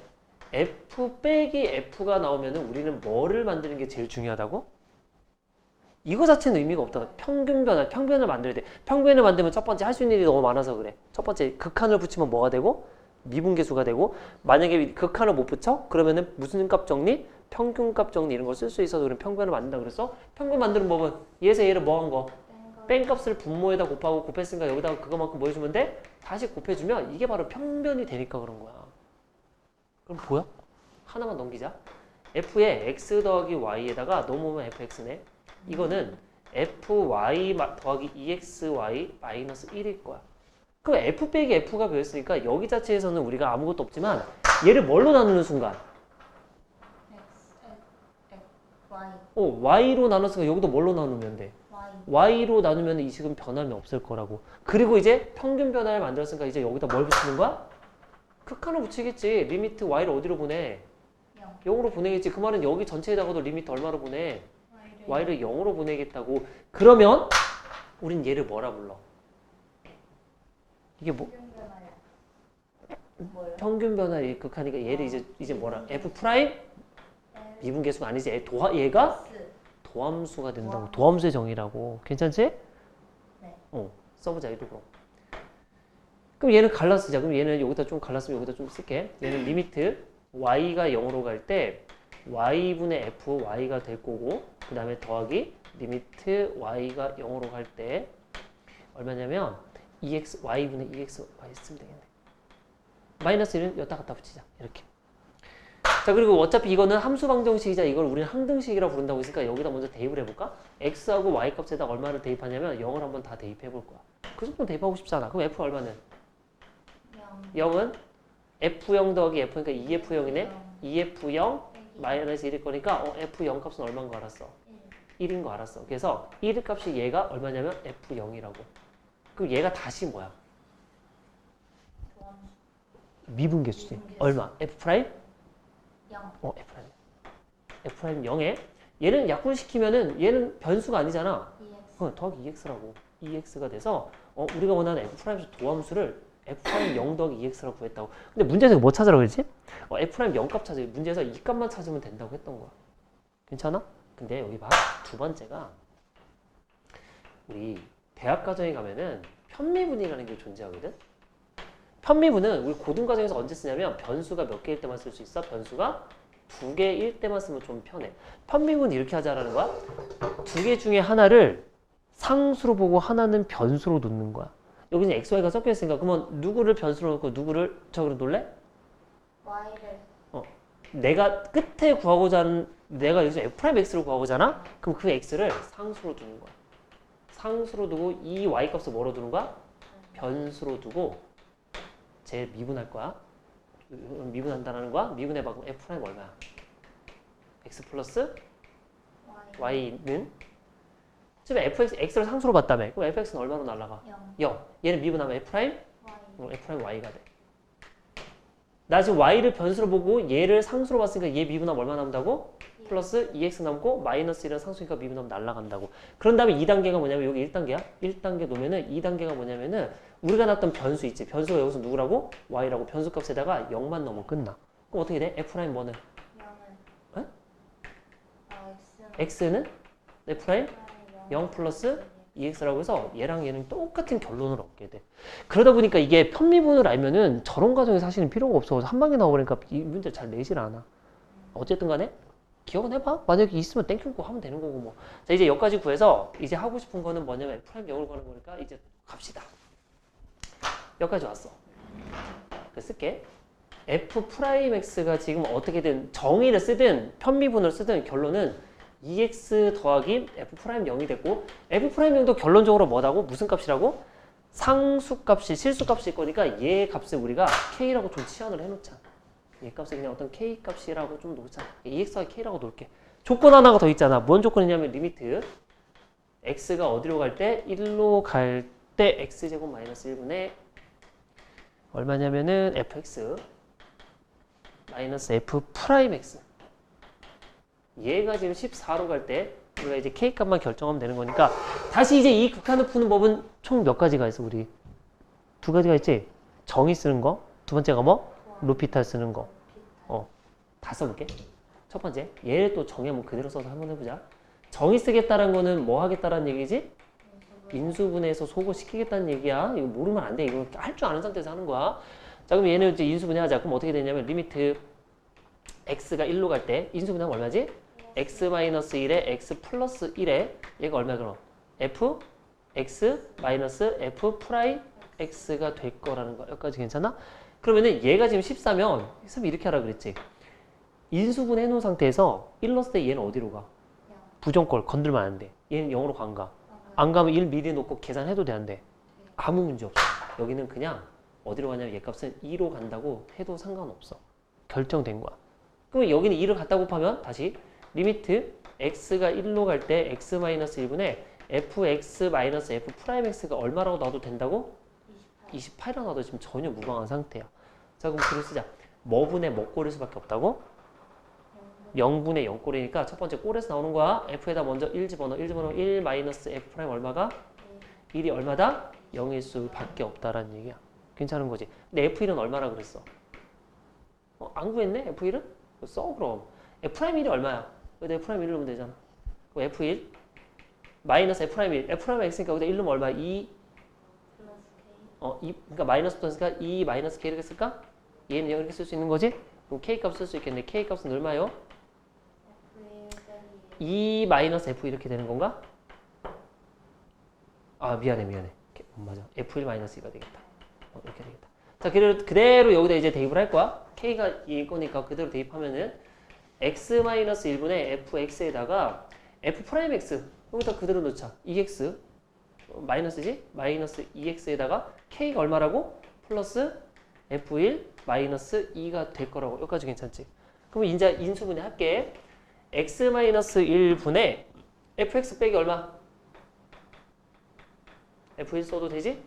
F 빼기 F가 나오면 우리는 뭐를 만드는 게 제일 중요하다고? 이거 자체는 의미가 없다. 평변을 만들어야 돼. 평변을 만들면 첫 번째 할 수 있는 일이 너무 많아서 그래. 첫 번째 극한을 붙이면 뭐가 되고? 미분계수가 되고 만약에 극한을 못 붙여? 그러면은 무슨 값 정리? 평균값 정리 이런 걸 쓸 수 있어서 우리는 평변을 만든다 그랬어? 평균 만드는 법은 얘에서 얘를 뭐 한 거? 뺀 값을 분모에다 곱하고 곱했으니까 여기다가 그거만큼 뭐 해주면 돼? 다시 곱해주면 이게 바로 평변이 되니까 그런 거야. 그럼 보여? 하나만 넘기자. f에 x 더하기 y에다가 넘어오면 fx네. 이거는 fy 더하기 exy 마이너스 1일 거야. 그럼 f 빼기 f가 그랬으니까 여기 자체에서는 우리가 아무것도 없지만 얘를 뭘로 나누는 순간? y로 나눴으니까 여기도 뭘로 나누면 돼? y로 나누면 이 식은 변함이 없을 거라고. 그리고 이제 평균 변화를 만들었으니까 이제 여기다 뭘 붙이는 거야? 극한을 붙이겠지. 리미트 y를 어디로 보내? 0으로 보내겠지. 그 말은 여기 전체에다가도 리미트 얼마로 보내? y를 0으로 보내겠다고. 그러면 우린 얘를 뭐라 불러? 이게 뭐? 평균 변화의 극하니까 얘를 이제 뭐라? f 프라임? 미분계수가 아니지. 얘가 도함수가 된다고. 도함수의 정의라고. 괜찮지? 네. 써보자. 얘도 그럼. 그럼 얘는 갈라 쓰자. 그럼 얘는 여기다 좀 갈랐으면 여기다 좀 쓸게. 얘는 리미트 y가 0으로 갈 때 y분의 f y가 될 거고 그 다음에 더하기 리미트 y가 0으로 갈 때 얼마냐면 y분의 exy 쓰면 되겠네. 마이너스 1은 여기다 갖다 붙이자. 이렇게. 자 그리고 어차피 이거는 함수 방정식이자 이걸 우리는 항등식이라고 부른다고 했으니까 여기다 먼저 대입을 해볼까? x하고 y 값에다 얼마를 대입하냐면 0을 한번 다 대입해 볼 거야. 그 정도 대입하고 싶잖아. 그럼 f 얼마는? 0은 f0 더하기 f니까 2f0이네. 2f0 마이너스 1일 거니까 f0 값은 얼마인 거 알았어? 1인 거 알았어. 그래서 1의 값이 얘가 얼마냐면 f0이라고. 그럼 얘가 다시 뭐야? 미분계수지. 얼마? f 프라임? 0. f 프라임 0에 얘는 약분시키면은 얘는 변수가 아니잖아. EX. 더하기 2x라고. 2x가 돼서 우리가 원하는 f 프라임 도함수를 f 프라임 0 더하기 2x라고 구했다고. 근데 문제에서 뭐 찾으라고 했지? f 프라임 0값 찾아. 문제에서 이 값만 찾으면 된다고 했던 거야. 괜찮아? 근데 여기 봐. 두 번째가 우리 대학 과정에 가면은 편미분이라는 게 존재하거든. 편미분은 우리 고등과정에서 언제 쓰냐면 변수가 몇 개일 때만 쓸 수 있어. 변수가 두 개일 때만 쓰면 좀 편해. 편미분 이렇게 하자라는 거야. 두 개 중에 하나를 상수로 보고 하나는 변수로 놓는 거야. 여기는 x, y가 섞여 있으니까 그러면 누구를 변수로 놓고 누구를 저기로 놓을래? Y를 내가 끝에 구하고자 하는 내가 여기서 f'x를 구하고자 하나? 그럼 그 x를 상수로 두는 거야. 상수로 두고 이 y 값을 뭐로 두는 거야? 변수로 두고 쟤 미분할 거야. 미분한다는 거야. 미분해봐. 그럼 f' 얼마야? x 플러스 Y y는 지금 x를 상수로 봤다며. 그럼 fx는 얼마로 날라가? 0 0. 얘는 미분하면 f'? Y f' y가 돼. 나 지금 y를 변수로 보고 얘를 상수로 봤으니까 얘 미분하면 얼마 남는다고? 플러스 2x 남고 마이너스 1은 상수니까 미분하면 날라간다고. 그런 다음에 2단계가 뭐냐면 여기 1단계야. 1단계 놓으면은 2단계가 뭐냐면은 우리가 놨던 변수 있지. 변수가 여기서 누구라고? y라고. 변수 값에다가 0만 넣으면 끝나. 그럼 어떻게 돼? f' 뭐는? 0은 에? X는 x는 f' 0 플러스 2x라고 해서 얘랑 얘는 똑같은 결론을 얻게 돼. 그러다 보니까 이게 편미분을 알면은 저런 과정에 사실은 필요가 없어. 한 방에 나오니까 이 문제 잘 내질 않아. 어쨌든 간에 기억은 해봐. 만약에 있으면 땡큐고 하면 되는 거고 뭐. 자, 이제 여기까지 구해서 이제 하고 싶은 거는 뭐냐면 프라임 0을 구하는 거니까 이제 갑시다. 여기까지 왔어. 그래서 쓸게. f 프라임 x가 지금 어떻게든 정의를 쓰든 편미분을 쓰든 결론은 2x 더하기 f 프라임 0이 됐고 f 프라임 0도 결론적으로 뭐다고? 무슨 값이라고? 상수값이 실수값일 거니까 얘 값을 우리가 k라고 좀 치환을 해놓자. 얘 값을 그냥 어떤 k 값이라고 좀 놓자. ex와 k라고 놓을게. 조건 하나가 더 있잖아. 뭔 조건이냐면 리미트 x가 어디로 갈 때? 1로 갈 때 x제곱 마이너스 1분의 얼마냐면은 fx 마이너스 f 프라임 x 얘가 지금 14로 갈 때 우리가 이제 k 값만 결정하면 되는 거니까 다시 이제 이 극한을 푸는 법은 총 몇 가지가 있어 우리? 두 가지가 있지? 정의 쓰는 거. 두 번째가 뭐? 로피탈 쓰는 거. 다 써볼게. 첫 번째 얘를 또 정의 한번 그대로 써서 한번 해보자. 정의 쓰겠다는 거는 뭐 하겠다라는 얘기지? 인수분해해서 소거시키겠다는 얘기야. 이거 모르면 안 돼. 이거 할 줄 아는 상태에서 하는 거야. 자, 그럼 얘는 이제 인수분해하자. 그럼 어떻게 되냐면 리미트 x가 1로 갈 때 인수분해하면 얼마지? x-1에 x 플러스 1에 얘가 얼마야 그럼? f x 마이너스 f 프라임 x가 될 거라는 거. 여기까지 괜찮아? 그러면은 얘가 지금 14면 선생님이 이렇게 하라 그랬지. 인수분 해놓은 상태에서 1 넣었을 때 얘는 어디로 가? 부정꼴 건들면 안 돼. 얘는 0으로 간 가. 안 가면 1 미리 놓고 계산해도 돼 안 돼? 아무 문제 없어. 여기는 그냥 어디로 가냐면 얘 값은 2로 간다고 해도 상관없어. 결정된 거야. 그러면 여기는 2를 갖다 곱하면 다시 리미트 x가 1로 갈 때 x-1분의 fx-f 프라임 x가 얼마라고 놔도 된다고? 28이라고 놔도 지금 전혀 무방한 상태야. 자, 그럼 글을 쓰자. 뭐분의 뭐꼴일 수밖에 없다고? 0분의 0꼴이니까 첫 번째 꼴에서 나오는 거야. f에다 먼저 1 집어넣어. 1 집어넣어. 1 마이너스 f 프라임 얼마가? 1이 얼마다? 0일 수밖에 없다라는 얘기야. 괜찮은 거지. 근데 f1은 얼마라 그랬어? 안 구했네? f1은? 써 그럼. f 프라임 1이 얼마야? 여기다 f 프라임 1 넣으면 되잖아. 그럼 f1 마이너스 f 프라임 1. f 프라임 x니까 여기다 1 넣으면 얼마야? 2 그러니까 마이너스 붙었으니까 2 마이너스 k 이렇게 쓸까? 얘는 이렇게 쓸 수 있는 거지? 그럼 k 값 쓸 수 있겠네. k 값은 얼마요? 2 마이너스 f 이렇게 되는 건가? 아 미안해. 맞아. f1 마이너스 2가 되겠다. 이렇게 되겠다. 자, 그대로 여기다 이제 대입을 할 거야. k가 이거니까 그대로 대입하면은 x 마이너스 1분의 fx에다가 f 프라임 x 여기다 그대로 넣자. 2x 마이너스지? 마이너스 2x에다가 k가 얼마라고? 플러스 f1 마이너스 2가 될 거라고. 여기까지 괜찮지? 그럼 이제 인수분해 할게. x 마이너스 1분의 fx 빼기 얼마? f1 써도 되지?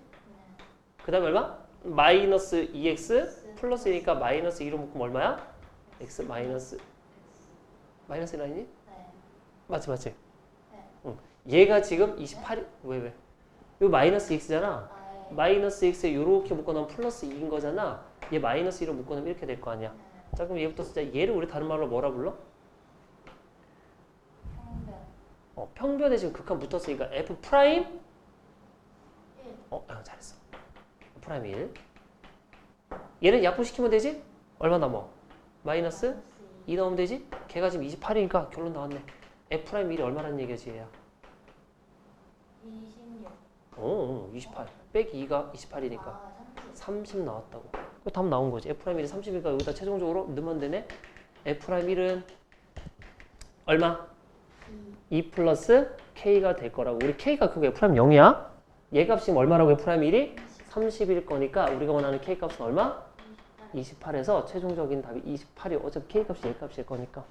그 다음에 얼마? 마이너스 2x 플러스 1이니까 마이너스 2로 묶으면 얼마야? x 마이너스 1 아니니? 맞지? 응. 얘가 지금 28이 왜? 이거 마이너스 x잖아. 마이너스 x에 이렇게 묶어놓으면 플러스 2인 거잖아. 얘 마이너스 2로 묶어놓으면 이렇게 될 거 아니야. 자, 그럼 얘부터 쓰자. 얘를 우리 다른 말로 뭐라 불러? 평변에 지금 극한 붙었으니까 F 프라임 잘했어. 프라임 1. 얘는 약분시키면 되지? 얼마 남어? 마이너스 2 넣으면 되지? 걔가 지금 28이니까 결론 나왔네. F 프라임 1이 얼마라는 얘기지 얘야? 26. 28. 빼기 2가 28이니까 아, 30. 30 나왔다고. 그 답 나온 거지. F 프라임 1이 30이니까 여기다 최종적으로 넣으면 되네. F 프라임 1은 얼마? 2 플러스 K가 될 거라고. 우리 K가 그거 F 프라임 0이야? 얘 값이 지금 얼마라고 F 프라임 1이? 30일 거니까 우리가 원하는 K 값은 얼마? 28에서 최종적인 답이 28이 어차피 K 값이 얘 값일 거니까.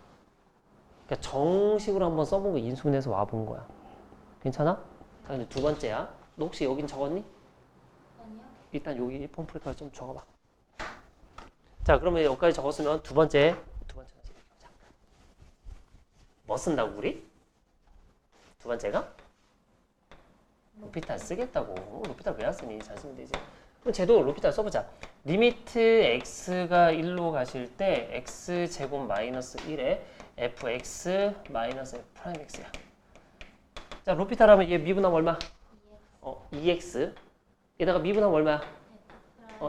그러니까 정식으로 한번 써본 거 인수분해서 와본 거야. 괜찮아? 자, 이제 두 번째야. 너 혹시 여긴 적었니? 아니요. 일단 여기 펌프리카를 좀 적어봐. 자, 그러면 여기까지 적었으면 두 번째 자. 뭐 쓴다고 우리? 두 번째가? 로피탈 쓰겠다고. 로피탈 왜 안 쓰니? 잘 쓰면 되지. 그럼 쟤도 로피탈 써보자. 리미트 x가 1로 가실 때 x 제곱 마이너스 1에 fx 마이너스 f 프라임 x야. 자, 로피탈 하면 얘 미분하면 얼마? 2x. 얘다가 미분하면 얼마야?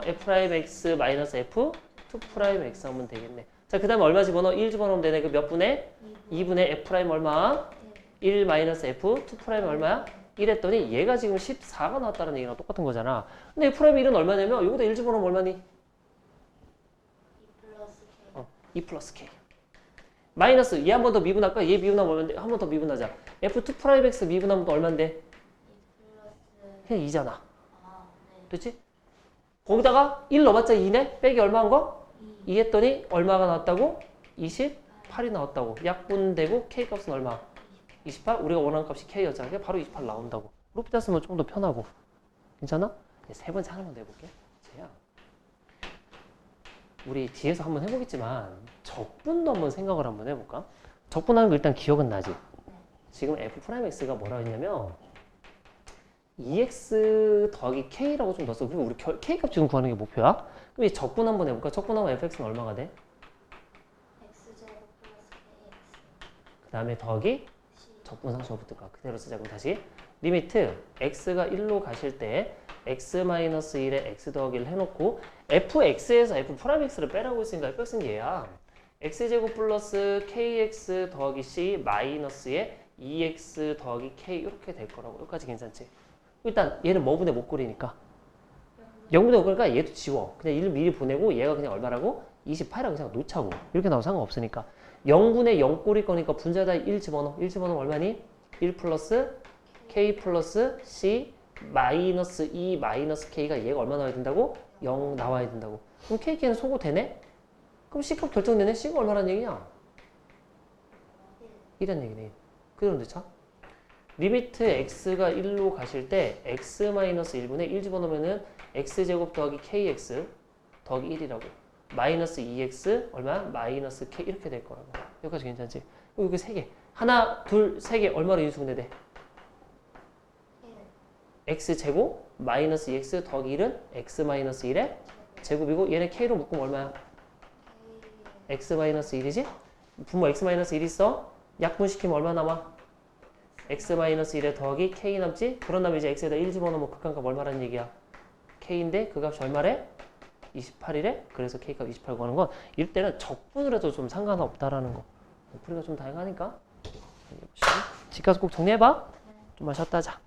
f 프라임 x 마이너스 f 2 프라임 x 하면 되겠네. 자, 그 다음에 얼마 집어넣어? 1 집어넣으면 되네. 그 몇 분의? 2분의 f 프라임 얼마? 1 마이너스 f 2 프라임 얼마야? 1 했더니 얘가 지금 14가 나왔다는 얘기랑 똑같은 거잖아. 근데 f 프라임 1은 얼마냐면 여기다 1 집어넣으면 얼마니? 2 플러스 K. 2 플러스 k. 마이너스 얘 한 번 더 미분할까? 얘 미분하면 얼마인데? 한 번 더 미분하자. f2 프라임 x 미분하면 또 얼마인데? 2 플러스. 그냥 2잖아. 아, 네. 됐지? 거기다가 1 넣어봤자 2네? 빼기 얼마인 거? 2. 2 했더니 얼마가 나왔다고? 28이 나왔다고. 약분되고 k 값은 얼마? 28? 우리가 원하는 값이 k였잖아. 그냥 바로 28 나온다고. 로피탈 쓰면 좀 더 편하고. 괜찮아? 이제 세 번째 하나만 더 해볼게. 쟤야. 우리 뒤에서 한번 해보겠지만 적분도 한번 생각을 한번 해볼까? 적분하는 거 일단 기억은 나지? 지금 f 프라임 x가 뭐라 했냐면 2x 더하기 k라고 좀 넣었어. 그리고 우리 k 값 지금 구하는 게 목표야. 그럼 이 적분 한번 해볼까? 적분하면 fx는 얼마가 돼? X제곱 플러스 KX. 그 다음에 더하기 적분상수가 붙을까? 그대로 쓰자. 그럼 다시 리미트 x가 1로 가실 때 x-1에 x 더하기를 해놓고 fx에서 f 프라임 x를 빼라고 했으니까 fx는 얘야. x제곱 플러스 kx 더하기 c 마이너스에 2x 더하기 k 이렇게 될 거라고. 여기까지 괜찮지? 일단 얘는 뭐분의 목골이니까 0분의 목골이니까 얘도 지워. 그냥 1을 미리 보내고 얘가 그냥 얼마라고? 28이라고 그냥 놓자고. 이렇게 나와도 상관없으니까 0분의 0꼴일 거니까 분자에다 1 집어넣어. 1 집어넣으면 얼마니? 1 플러스 k 플러스 c 마이너스 2 마이너스 k가 얘가 얼마 나와야 된다고? 0 나와야 된다고. 그럼 k, k는 소거 되네? 그럼 c값 결정되네? c가 얼마라는 얘기냐? 1이라는 얘기네. 그대로 넣자. 리미트 x가 1로 가실 때 x-1분의 1 집어넣으면은 x제곱 더하기 kx 더하기 1이라고. 마이너스 2x 얼마? 마이너스 k 이렇게 될 거라고. 여기까지 괜찮지? 여기 세 개. 하나, 둘, 세 개 얼마로 인수분해 돼? x제곱 마이너스 2x 더하기 1은 x 마이너스 1의 제곱이고 얘네 k로 묶으면 얼마야? x 마이너스 1이지? 분모 x 마이너스 1 있어? 약분시키면 얼마 남아? x 마이너스 1에 더하기 k 남지? 그런 다음에 이제 x에다 1 집어넣으면 극한값 얼마라는 얘기야? k인데 그 값이 얼마래? 28이래? 그래서 k값 28 구하는 건 이럴 때는 적분을 해도 좀 상관없다라는 거. 풀이가 좀 다양하니까. 집 가서 꼭 정리해봐. 좀만 쉬었다 하자.